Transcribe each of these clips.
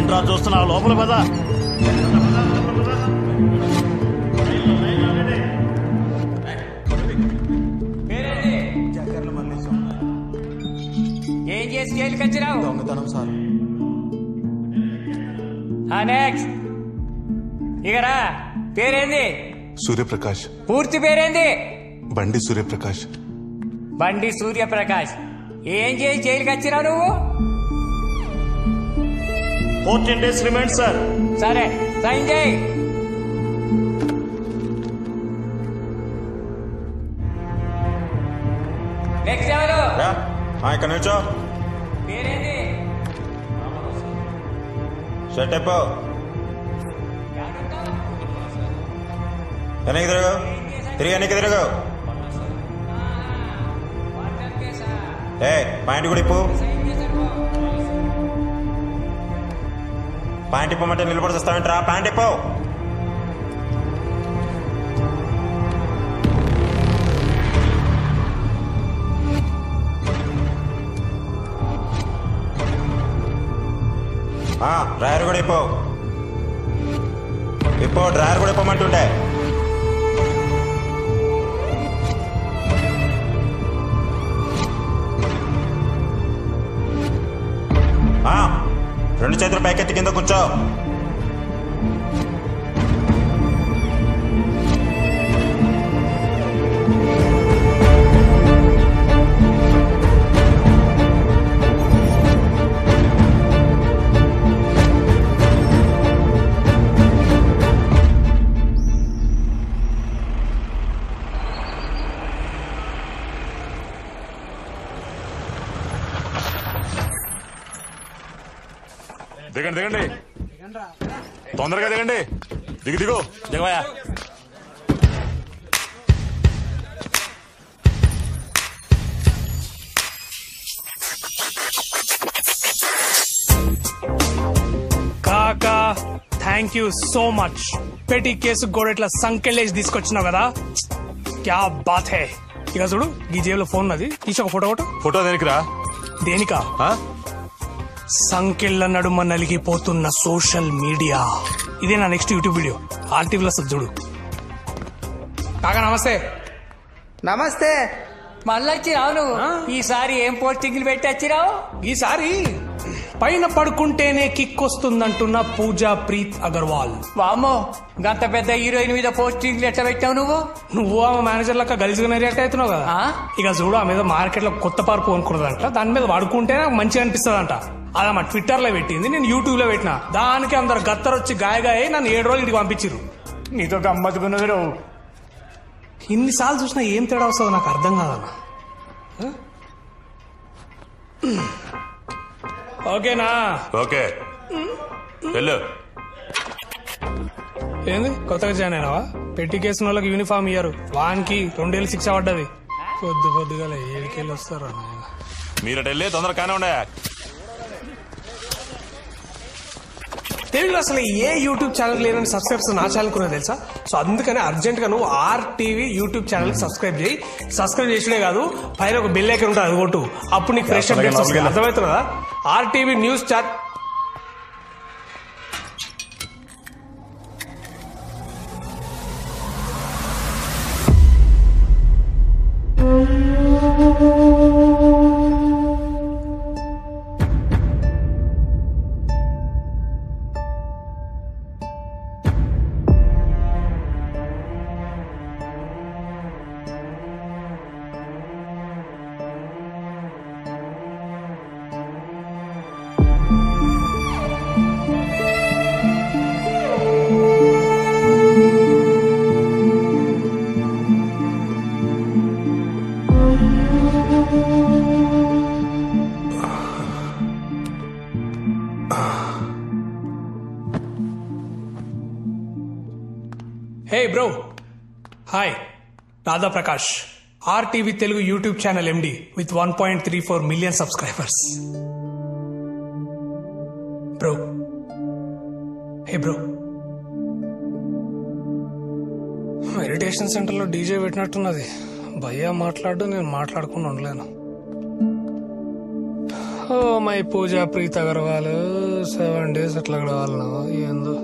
ఏంట్రా చూస్తున్నావు? లోపల పద. ఏం చేసి జైలుకి వచ్చినావు? దొంగతనం సార్. నెక్స్ట్ ఇకరా. పేరేంది? సూర్యప్రకాష్. పూర్తి పేరేంది? బండి సూర్యప్రకాష్. బండి సూర్యప్రకాష్. ఏం చేసి జైలుకి వచ్చినావు నువ్వు? 14 days రిమైండ్ సార్. సరే సైన్ చేయి. నెక్స్ట్ ఎవరు? ఇక్కడ నుంచో. పేరేంటి? షర్ట్ అయిపో. వెనక్కి తిరగు. తిరిగి వెనక్కి తిరగు. పాయింట్ కూడా ఇప్పు. పాయింట్ ఇప్పమంటే నిలబడి వస్తావేంట్రా? పాయింట్ ఇప్పు. డ్రైవర్ కూడా ఇప్పు. డ్రైవర్ కూడా ఇప్పమంటుంటే. రెండు చేతులు పైకెత్తి కింద కూర్చో. దిగండి దిగండి, తొందరగా దిగండి. దిగు దిగు దిగవయ్యా. కాకా థ్యాంక్ యూ సో మచ్. పెట్టి కేసు కూడా ఇట్లా సంకెళ్ళేసి తీసుకొచ్చినావు కదా, క్యా బాత్ హే. ఇక చూడు ఈ జేబులో ఫోన్ ఉన్నది, తీసి ఒక ఫోటో. ఫోటో దేనికిరా? దేనికా? సంకెళ్ళ నడుమ నలిగిపోతున్న సోషల్ మీడియా. ఇదే నా నెక్స్ట్ యూట్యూబ్ వీడియో. ఆర్టీవీలో వస్తుంది చూడు. కాకా నమస్తే. నమస్తే. మళ్ళీ వచ్చిరావు నువ్వు. ఈసారి ఏం పోస్టింగ్లు పెట్టి వచ్చిరావు? ఈసారి పైన పడుకుంటేనే కిక్ వస్తుందంటున్న పూజా ప్రీత్ అగర్వాల్. వామ్మో, గంత పెద్ద హీరోయిన్ మీద పోస్టింగ్లు ఎట్లా పెట్టావు నువ్వు? నువ్వు ఆమె మేనేజర్ లెక్క గలిజిగా రియాక్ట్ అవుతున్నావు కదా. ఇక చూడు ఆ మీద మార్కెట్ లో కొత్త పార్పు అనుకున్నదంట, దాని మీద పడుకుంటే నాకు మంచిగా అనిపిస్తుందంట. అలా మా ట్విట్టర్ లో పెట్టింది, నేను యూట్యూబ్ లో పెట్టినా. దానికి అందరు గత్తరొచ్చి గాయగాయ నన్ను 7 రోజులు ఇంటికి పంపించారు. నీతో గమ్మత్తుకున్నది. ఇన్నిసార్లు చూసినా ఏం తేడా వస్తుందో నాకు అర్థం కాదన్నా. ఓకేనా? ఓకే వెళ్ళు. ఏంది కొత్తగా జాయిన్ అయినావా? పెట్టి కేసిన వాళ్ళకి యూనిఫామ్ ఇయ్యరు, వానికి 2 ఏళ్ళు శిక్ష పడ్డది. పొద్దుగా 7 వస్తారా? మీరు వెళ్ళి తొందరగా కానే ఉండే. తెలుగులో అసలు ఏ యూట్యూబ్ ఛానల్ లేదని సబ్స్క్రైబర్స్ నా ఛానల్ కూడా తెలుసా. సో అందుకని అర్జెంట్ గా నువ్వు RTV యూట్యూబ్ ఛానల్ కి సబ్స్క్రైబ్ చేయి. సబ్స్క్రైబ్ చేసినే కాదు, పైన ఒక బెల్ ఐకాన్ ఉంటుంది, అది కొట్టు. అప్పుడు నీకు ఫ్రెష్ అప్డేట్స్ వస్తాయి. అర్థమవుతుందా? RTV news channel. Hey bro, hi. Radha Prakash, RTV Telugu YouTube channel MD with 1.34 million subscribers. Bro, hey bro, meditation సెంటర్లో DJ పెట్టినట్టున్నది. భయ్యా మాట్లాడు, నేను మాట్లాడకుండా ఉండలేను. Oh my Pooja Preetha Agarwal 7 days అట్లా గడవాలనా ఏందో.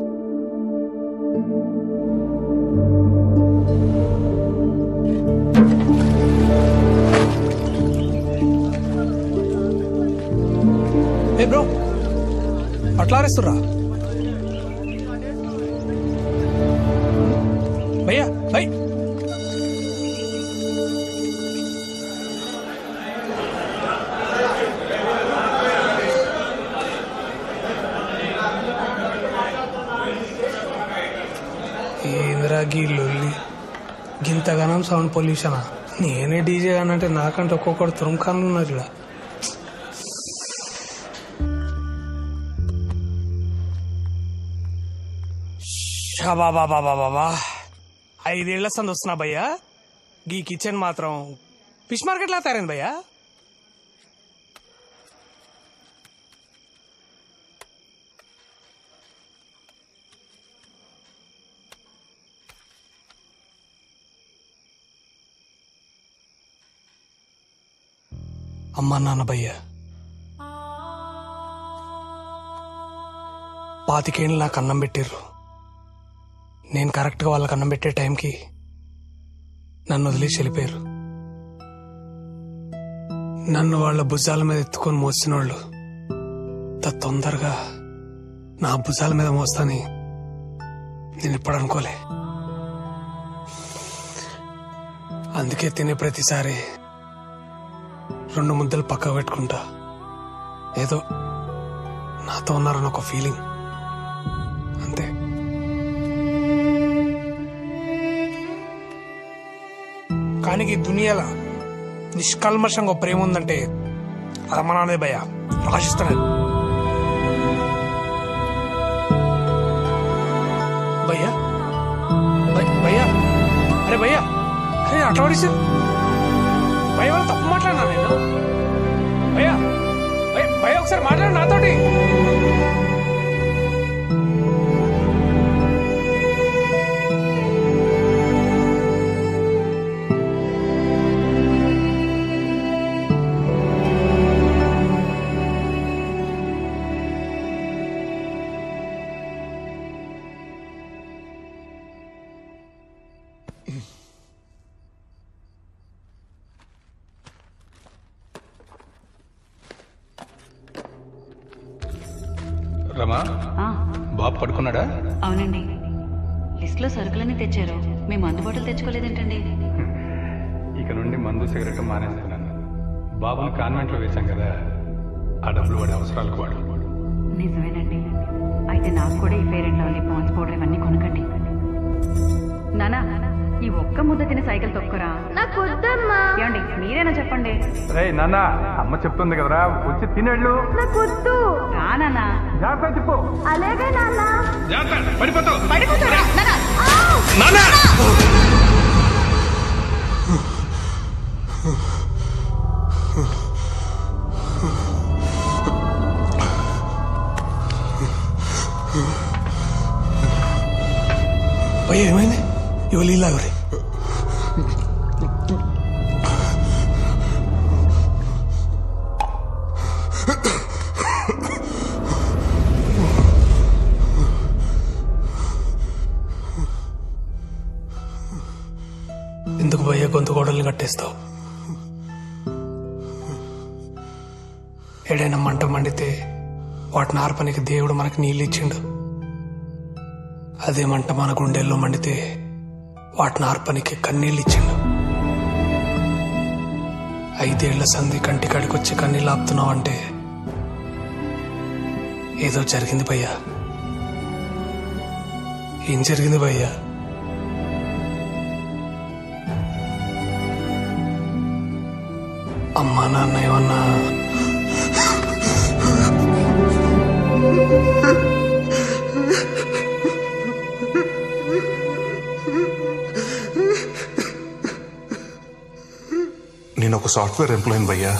ఏ బ్రో అట్లా ఆరేస్తుర్రా భయ్యా భయ్. ఏంద్రా గీళ్ళొల్లి గింతగానం సౌండ్ పొల్యూషనా? నేనే డీజే అనంటే నాకంటే ఒక్కొక్కడు తురుముఖాన్లు ఉన్నారు ఇక్కడ. బాబా 5 ఏళ్ల సంది వస్తున్నా భయ్యా. గీ కిచెన్ మాత్రం ఫిష్ మార్కెట్ లా తయారైంది భయ్యా. అమ్మా నాన్న భయ్యా 25 ఏళ్ళు నాకు అన్నం పెట్టిర్రు. నేను కరెక్ట్గా వాళ్ళకి అన్నం పెట్టే టైంకి నన్ను వదిలేసి వెళ్ళిపోయారు. నన్ను వాళ్ళ భుజాల మీద ఎత్తుకొని మోసిన వాళ్ళు తొందరగా నా భుజాల మీద మోస్తాని నేను ఎప్పుడు అనుకోలే. అందుకే తినే ప్రతిసారి 2 ముద్దలు పక్కకు పెట్టుకుంటా. ఏదో నాతో ఉన్నారని ఒక ఫీలింగ్ అంతే. కానీ ఈ దునియాలో నిష్కల్మషంగా ప్రేమ ఉందంటే అది అమ్మ నాన్నదే భయ్యా. రాసిస్తాను భయ్యా భయ్యా. అరే భయ్యా, అరే అట్లా పడిసి భయ్య వాళ్ళు తప్పు మాట్లాడినా నేను. భయ్యా భయ్య ఒకసారి మాట్లాడు నాతోటి. రమా, బాబు పడుకున్నాడా? అవునండి, లిస్ట్ లో సరుకులన్నీ తెచ్చారు. మేము మందు బాటలు తెచ్చుకోలేదేంటండి? ఇక నుండి మందు సిగరెట్ మానేస్తున్నాను. బాబుని కాన్వెంట్ లో వేశాం కదా, ఆ డబ్బులు వాడి అవసరాలకు వాడు. నిజమేనండి. అయితే నాకు కూడా ఈ Fair and Lovely Pond's powder ఇవన్నీ కొనకండి. నానా, ఈ ఒక్క ముద్ద తిని సైకిల్ తొక్కురా. నాకు వద్దమ్మా. ఏమండి మీరేనా చెప్పండి. రే నాన్న, అమ్మ చెప్తుంది కదరా, వచ్చి తినేళ్ళు. నాకు వద్దు. రా నానా. జాగ్రత్త చెప్పు. అలాగే నాన్న. జాగ్రత్త, పడిపోతావు. పడిపోతారా నానా? భయ్య ఏమైంది? ఇవాళ ఇలా ఎవరి ఎందుకు భయ్య గొంతు గోడల్ని కట్టేస్తావు? ఏడైనా మంట మండితే వాటిని ఆర్పనికి దేవుడు మనకి నీళ్ళు ఇచ్చిండు. అదే మంట మన గుండెల్లో మండితే వాటిని ఆర్పనికి కన్నీళ్ళు ఇచ్చిండు. 5 ఏళ్ల సంధి కంటి కడికొచ్చి కన్నీళ్ళు ఆపుతున్నావంటే ఏదో జరిగింది భయ్యా. ఏం జరిగింది భయ్యా? అమ్మా నాన్న ఏమన్నా నేను ఒక సాఫ్ట్వేర్ ఎంప్లాయీని భయ్యా.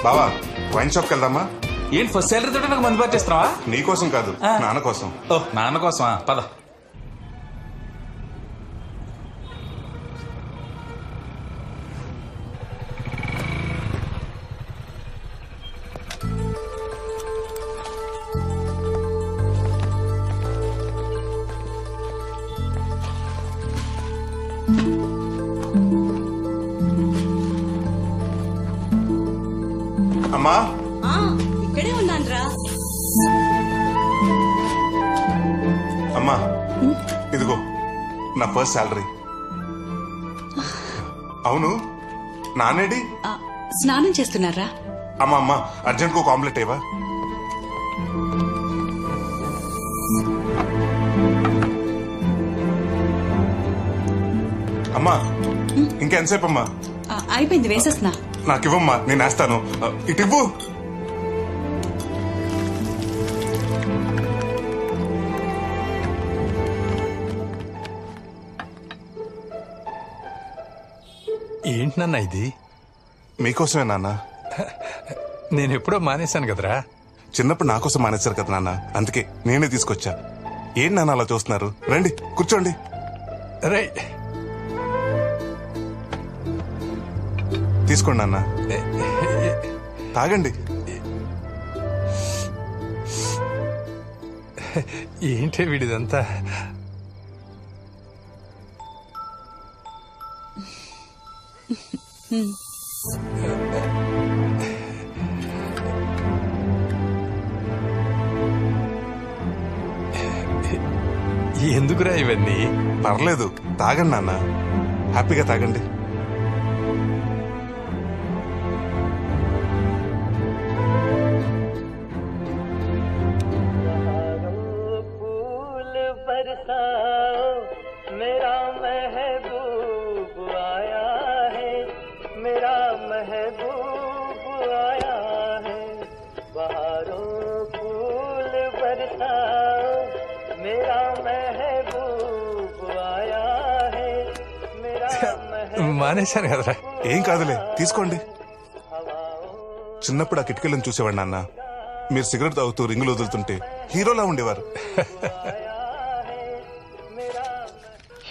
బావా వైన్ షాప్కి వెళ్దామా? ఏంటి ఫస్ట్ సాలరీ తోటి నాకు మందు పట్టిస్తున్నావా? నీకోసం కాదు, నాన్న కోసం. ఓ నాన్న కోసమా? పద. అమ్మా ఇక్కడే ఉన్నానురా. అమ్మా ఇదిగో నా ఫస్ట్ శాలరీ. అవును నానేడి? స్నానం చేస్తున్నారా? అమ్మా అమ్మా అర్జెంట్ కు ఆమ్లెట్ ఏవా? అమ్మా ఇంకెంతసేపు అమ్మా? అయిపోయింది, వేసేస్తున్నా. నాకివ్వమ్మా, నేను వేస్తాను. ఇటివ్వు. ఏంటి నాన్న ఇది? మీకోసమే నాన్న. నేను ఎప్పుడో మానేశాను కదరా. చిన్నప్పుడు నా కోసం మానేశారు కదా నాన్న, అందుకే నేనే తీసుకొచ్చా. ఏంటి నాన్న అలా చూస్తున్నారు? రండి కూర్చోండి. రే తీసుకోండి నాన్న, తాగండి. ఏంటి వీడిదంతా? ఎందుకురా ఇవన్నీ? పర్లేదు, తాగండి నాన్న, హ్యాపీగా తాగండి. मेरा महबूब आया है, मेरा महबूब आया है, बहारों फूल बरसाओ, मेरा महबूब आया है, मेरा మానేశాను కదరా. ఏం కాదులే, తీసుకోండి. చిన్నప్పుడు ఆ కిటికీలను చూసేవాడు నాన్న. మీరు సిగరెట్ తాగుతూ రింగులు వదులుతుంటే హీరోలా ఉండేవారు.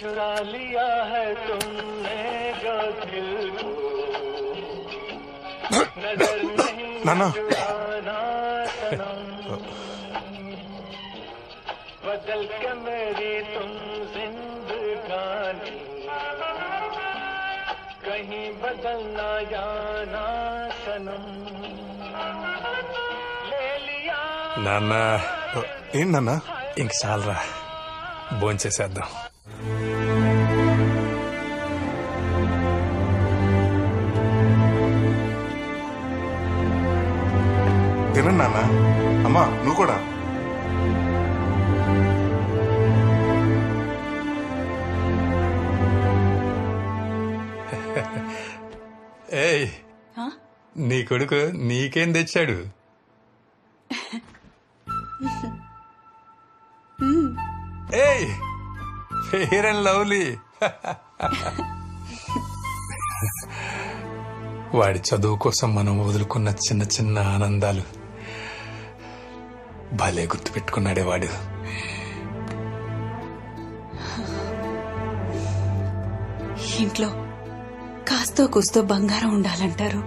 चुरा लिया है तुमने जो दिल को, नजर नहीं नाना सनम, बदल के मेरी तुम जिंदगानी, कहीं बदलना जाना सनम, ले लिया. నాన్న ఏం నాన్న? ఇంక చాలరా, భోంచేసేద్దాం. తినండి నాన్న. అమ్మా నువ్వు కూడా. ఏయ్, నీ కొడుకు నీకేం తెచ్చాడు? ఏయ్, ఫెయిర్ అండ్ లవ్లీ. వాడి చదువు కోసం మనం వదులుకున్న చిన్న చిన్న ఆనందాలు భలే గుర్తుపెట్టుకున్నాడే వాడు. ఇంట్లో కాస్తో కూస్తో బంగారం ఉండాలంటారు,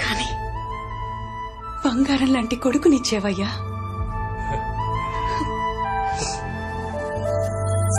కానీ బంగారం లాంటి కొడుకునిచ్చేవయ్యా.